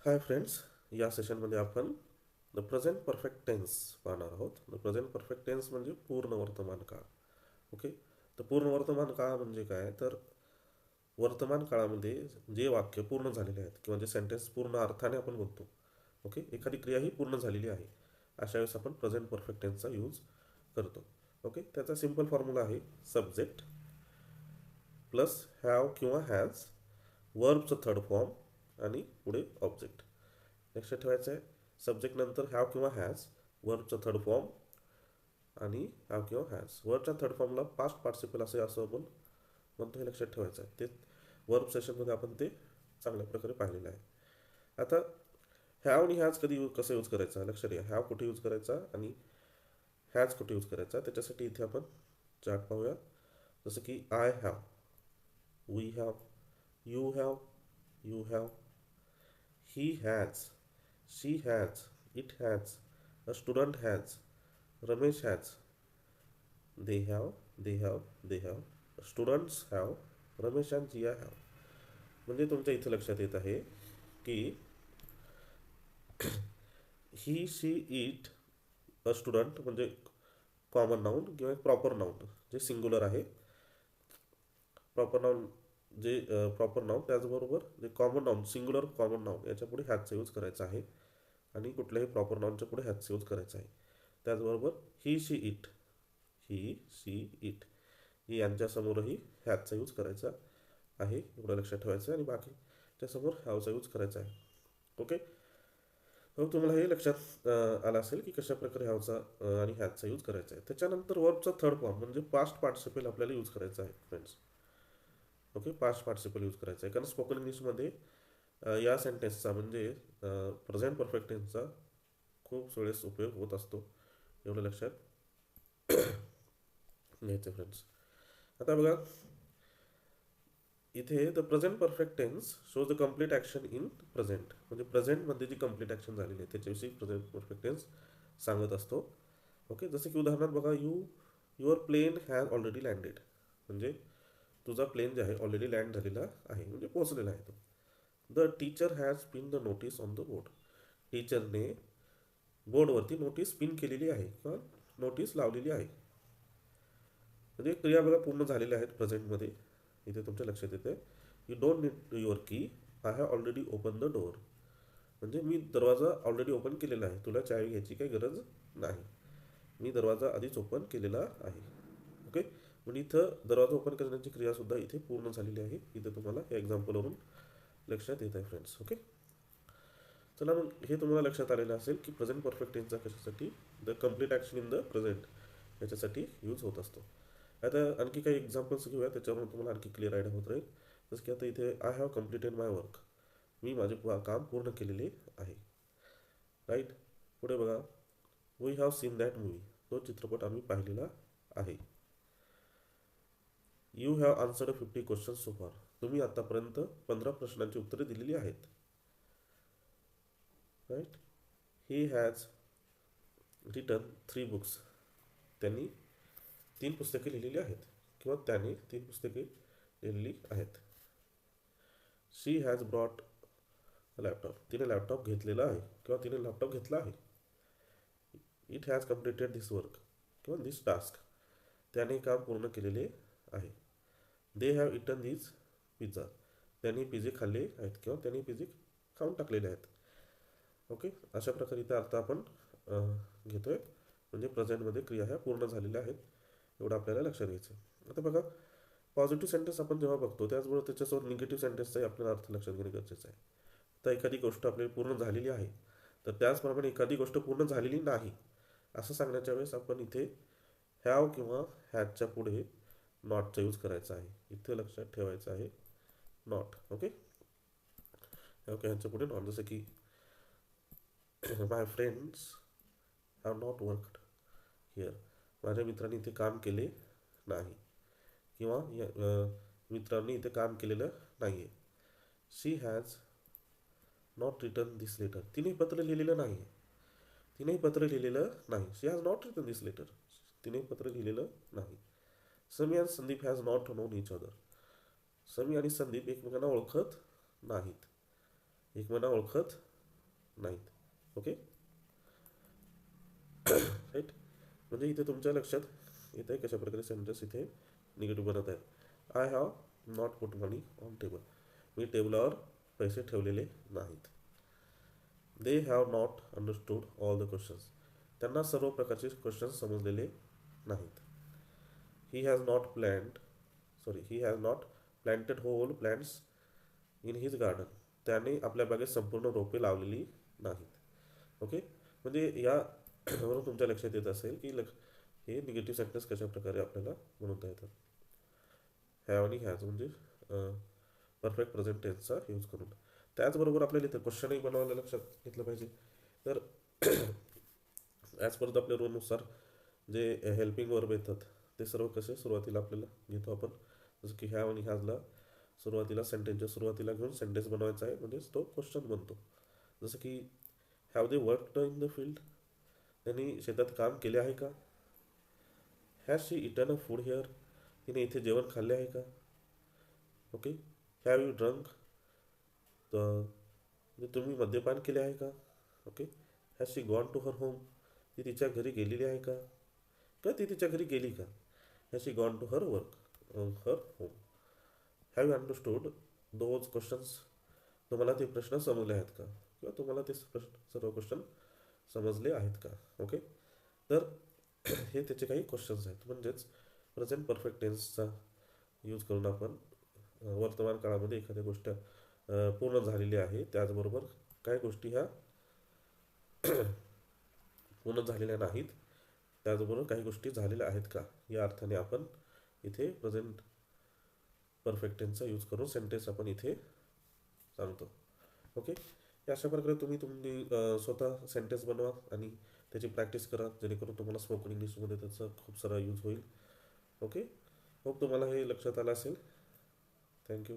Hi friends, या सेशनमध्ये आपण द प्रेझेंट परफेक्ट टेन्स पाहणार आहोत. द प्रेझेंट परफेक्ट टेन्स म्हणजे पूर्ण वर्तमान काळ. ओके. तर पूर्ण वर्तमान काळ म्हणजे काय, तर वर्तमान काळामध्ये जे वाक्य पूर्ण झालेले आहेत किंवा जे सेंटेन्स पूर्ण अर्थाने आपण बोलतो. ओके, एखादी क्रिया ही पूर्ण झालेली आहे, अशा वेळेस आपण प्रेझेंट परफेक्ट टेन्सचा यूज करतो. ओके, त्याचा सिंपल फॉर्म्युला आहे सब्जेक्ट प्लस हॅव किंवा हॅज, वर्बचं थर्ड फॉर्म आणि पुढे ऑब्जेक्ट. लक्षात ठेवायचं आहे, सब्जेक्ट नंतर हॅव किंवा हॅज, वर्बचा थर्ड फॉर्म आणि हॅव किंवा हॅज. वर्बच्या थर्ड फॉर्मला पास्ट पार्टिसिपल असं आपण म्हणतो, हे लक्षात ठेवायचं आहे. ते वर्ब सेशनमध्ये आपण ते चांगल्या प्रकारे पाहिलेलं आहे. आता हॅव आणि हॅज कसं यूज करायचा लक्षात घ्या. हॅव कुठे यूज करायचा आणि हॅज कुठे यूज करायचा, त्याच्यासाठी इथे आपण चार्ट पाहूया. जसं की I have, we have, you have, you have, he has, she has, it has, a student has, Ramesh has, they have, they have, students have, Ramesh and Jia have. म्हणजे तुमच्या इथे लक्षात येत आहे की ही, शी, इट, अ स्टुडंट म्हणजे common noun किंवा proper noun जे सिंग्युलर आहे. प्रॉपर नाऊन जे प्रॉपर नाऊन, त्याचबरोबर जे common noun singular common noun याच्या पुढे हॅजचा यूज करायचा आहे आणि कुठल्याही प्रॉपर नाऊनच्या पुढे हॅजचा यूज करायचा आहे. त्याचबरोबर he, she, it, he, she, it he यांच्यासमोरही हॅजचा यूज करायचा आहे, एवढं लक्षात ठेवायचं आहे. आणि बाकीच्या समोर हॅवचा यूज करायचा आहे. ओके. मग तुम्हाला हे लक्षात आलं असेल की कशा प्रकारे हॅवचा आणि हॅजचा यूज करायचा आहे. त्याच्यानंतर वर्बचा थर्ड फॉर्म म्हणजे पास्ट पार्टिसिपल आपल्याला यूज करायचा आहे friends. Okay, past participle use करायचा आहे, कारण स्पोकन इंग्लिशमध्ये या सेंटेन्सचा म्हणजे प्रेझेंट परफेक्ट टेन्सचा खूप वेळेस उपयोग होत असतो, एवढं लक्षात घ्यायचं फ्रेंड्स. आता बघा इथे the present perfect tense shows the complete action in present, म्हणजे प्रेझेंटमध्ये जी कम्प्लीट ॲक्शन झालेली आहे त्याच्याविषयी प्रेझेंट परफेक्ट टेन्स सांगत असतो. ओके, जसं की उदाहरणार्थ बघा, your plane has already landed, म्हणजे तुझा प्लेन जे आहे ऑलरेडी लँड झालेला आहे, म्हणजे पोहोचलेला आहे तो. The teacher has pin the notice on the board, टीचरने बोर्डवरती नोटीस पिन केलेली आहे किंवा नोटीस लावलेली आहे. म्हणजे क्रिया बघा पूर्ण झालेल्या आहेत प्रेझेंटमध्ये. इथे तुमच्या लक्षात येते, यू डोंट नीड युअर की, I have already open the door, म्हणजे मी दरवाजा ऑलरेडी ओपन केलेला आहे, तुला चावी घ्यायची काही गरज नाही, मी दरवाजा आधीच ओपन केलेला आहे. ओके, म्हणजे इथं दरवाजा ओपन करण्याची क्रियासुद्धा इथे पूर्ण झालेली आहे. इथे तुम्हाला या एक्झाम्पलवरून लक्षात येत आहे फ्रेंड्स. ओके, चला मग हे तुम्हाला लक्षात आलेलं असेल की प्रेझेंट परफेक्ट टेन्सचा कशासाठी, the complete action in the present याच्यासाठी यूज होत असतो. आता आणखी काही एक्झाम्पल्स घेऊया, त्याच्यावरून तुम्हाला आणखी क्लिअर आयडिया होत राहील. जसं की आता इथे I have completed my work, मी माझे काम पूर्ण केलेले आहे. राईट. पुढे बघा, we have seen that movie, तो चित्रपट आम्ही पाहिलेला आहे. You have answered 50 questions so far, तुम्ही आतापर्यंत 15 प्रश्नांची उत्तरे दिलेली आहेत. Right. He has written 3 books, त्यांनी 3 पुस्तके लिहिलेली आहेत किंवा त्याने 3 पुस्तके लिहिलेली आहेत. शी हॅज ब्रॉट लॅपटॉप, तिने लॅपटॉप घेतलेला आहे किंवा तिने लॅपटॉप घेतला आहे. It has completed this work किंवा दिस टास्क, त्याने काम पूर्ण केलेले आहे. They have eaten this pizza, त्यांनी पिझे खाल्ले आहेत किंवा त्यांनी पिझे खाऊन टाकलेले आहेत. ओके, अशा प्रकारे इथे अर्थ आपण घेतोय, म्हणजे प्रेझेंटमध्ये क्रिया ह्या पूर्ण झालेल्या आहेत, एवढं आपल्याला लक्षात घ्यायचं. आता बघा, पॉझिटिव्ह सेंटेन्स आपण जेव्हा बघतो त्याचबरोबर त्याच्यासोबत निगेटिव्ह सेंटेन्सचाही आपल्याला अर्थ लक्षात घेणे गरजेचं आहे. तर एखादी गोष्ट आपली पूर्ण झालेली आहे, तर त्याचप्रमाणे एखादी गोष्ट पूर्ण झालेली नाही असं सांगण्याच्या वेळेस आपण इथे हॅव किंवा हॅजच्या पुढे नॉटचा यूज करायचा आहे. इथे लक्षात ठेवायचं आहे नॉट. ओके, हॅव किंवा ह्याच्या पुढे नॉट. जसं की my friends have not worked here, माझ्या मित्रांनी इथे काम केले नाही किंवा मित्रांनी इथे काम केलेलं नाही आहे. She has not return this letter, तिने पत्र लिहिलेलं नाही, तिनेही पत्र लिहिलेलं नाही. She has not return this letter, तिने पत्र लिहिलेलं नाही. Sami and Sandeep has not known each other, समी आणि संदीप एकमेकांना ओळखत नाहीत, एकमेकांना ओळखत नाहीत. Okay right. म्हणजे इथे तुमच्या लक्षात येत आहे कशा प्रकारे सेंटेन्स इथे निगेटिव्ह बनत आहेत. I have not put money on table. मी टेबलावर पैसे ठेवलेले नाहीत. They have not understood all the questions. त्यांना सर्व प्रकारचे क्वेश्चन्स समजलेले नाहीत. He has not planned he has not planted whole plants in his garden. त्याने आपल्या बागेत संपूर्ण रोपे लावलेली नाहीत. ओके. म्हणजे या वरून तुमच्या लक्षात येत असेल की हे निगेटिव्ह सेंटेन्स कशा प्रकारे आपल्याला बनवता येतात. हॅव आणि हॅज म्हणजे परफेक्ट प्रेझेंट टेन्सचा यूज करून. त्याचबरोबर आपल्याला इथं क्वेश्चनही बनवायला लक्षात घेतलं पाहिजे. तर ॲज पर आपल्या रूलनुसार जे हेल्पिंग वर्ब येतात ते सर्व कसे सुरुवातीला आपल्याला घेतो आपण. जसं की हॅव आणि हॅजला सुरुवातीला सेंटेन्सच्या सुरुवातीला घेऊन सेंटेन्स बनवायचा आहे, म्हणजेच तो क्वेश्चन बनतो. जसं की have they worked in the field. त्यांनी शेतात काम केले आहे का. Has she eaten a food here. तिने इथे जेवण खाल्ले आहे का. ओके. Have you drunk. म्हणजे तुम्ही मद्यपान केले आहे का. Okay. Has she gone to her home. ती तिच्या घरी गेलेली आहे का, ती तिच्या घरी गेली का. Has she gone to her her home. Have you understood those questions. तुम्हाला ते प्रश्न समजले आहेत का, किंवा तुम्हाला ते सर्व क्वेश्चन समजले आहेत का. ओके. तर हे त्याचे काही क्वेश्चन्स आहेत. म्हणजेच प्रेझेंट परफेक्ट टेन्सचा यूज करून आपण वर्तमान काळामध्ये एखाद्या गोष्ट पूर्ण झालेली आहे, त्याचबरोबर काही गोष्टी ह्या पूर्ण झालेल्या नाहीत, त्याचबरोबर काही गोष्टी झालेल्या आहेत का, या अर्थाने आपण इथे प्रेझेंट परफेक्ट टेन्सचा यूज करून सेंटेन्स आपण इथे सांगतो. ओके. अशा प्रकारे तुम्ही स्वतः सेंटेन्स बनवा आणि त्याची प्रॅक्टिस करा, जेणेकरून तुम्हाला स्पोकन इंग्लिशमध्ये त्याचा खूप सारा यूज होईल. ओके. होप तुम्हाला हे लक्षात आलं असेल. थँक्यू.